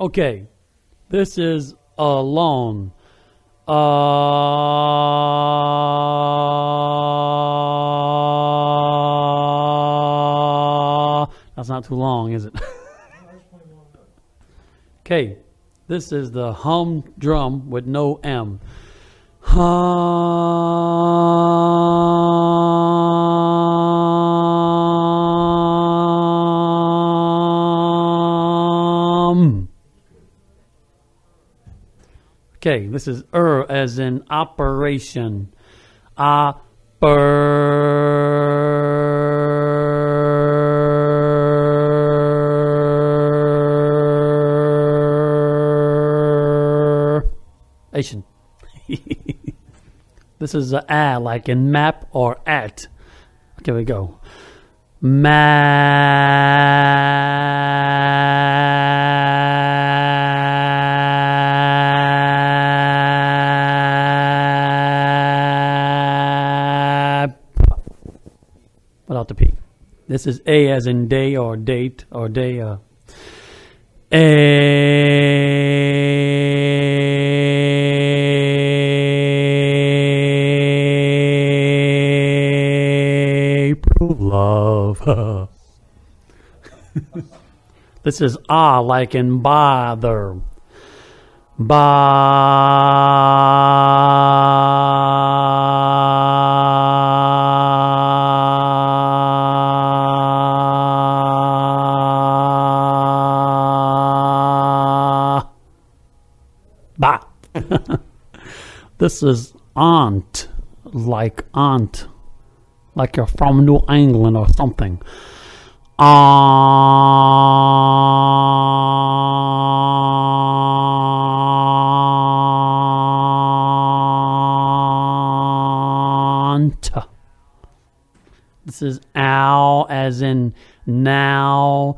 Okay, this is alone. That's not too long, is it? Okay, this is the humdrum with no M. Hum. Okay, this is as in operation. Operation. This is a like in map or at. Okay, we go. Map. Without the P. This is A as in day or date or day. April love. This is like in bother. Ba. This is aunt, like you're from New England or something. Aunt. This is ow as in now.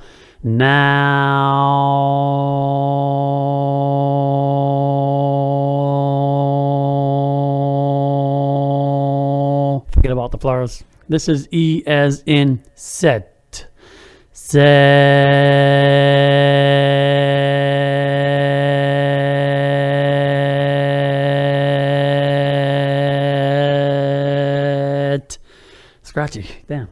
Forget about the flowers. This is E as in set. Set. Scratchy. Damn.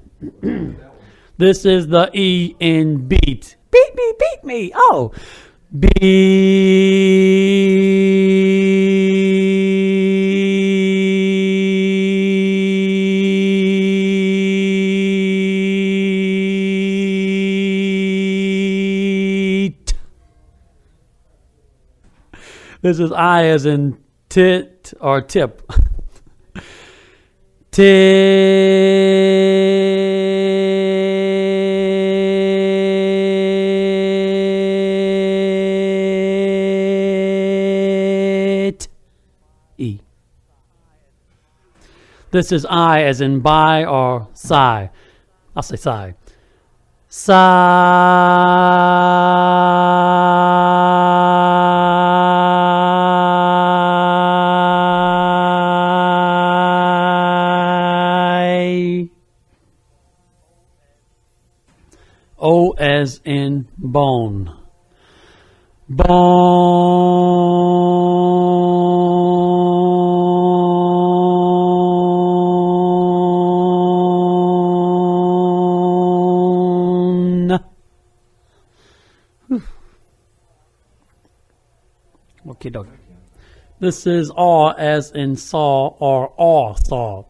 This is the E in beat. Beat me, beat me. Oh. Beat. This is I as in tit or tip. E. This is I as in buy or sigh. I'll say sigh. Sigh. O as in bone. Bone. Okay, dog. This is aw as in saw or aw saw.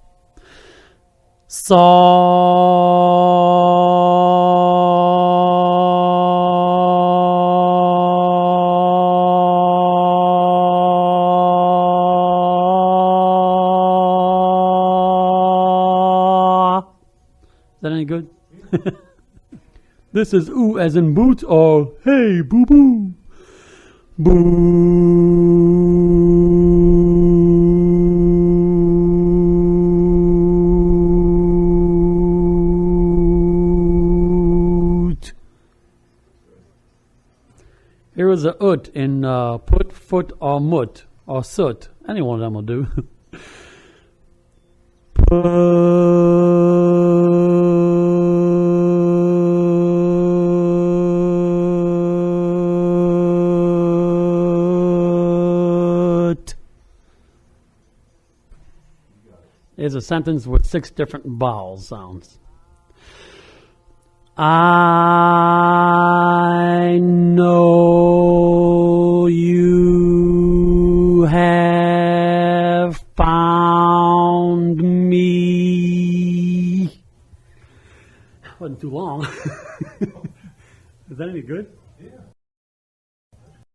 Is that any good? This is ooh as in boot or hey boo boo. Boot. Here is a ut in put, foot, or mut, or soot. Any one of them will do. Put. is a sentence with 6 different vowel sounds. I know you have found me. Wasn't too long. Is that any good? Yeah.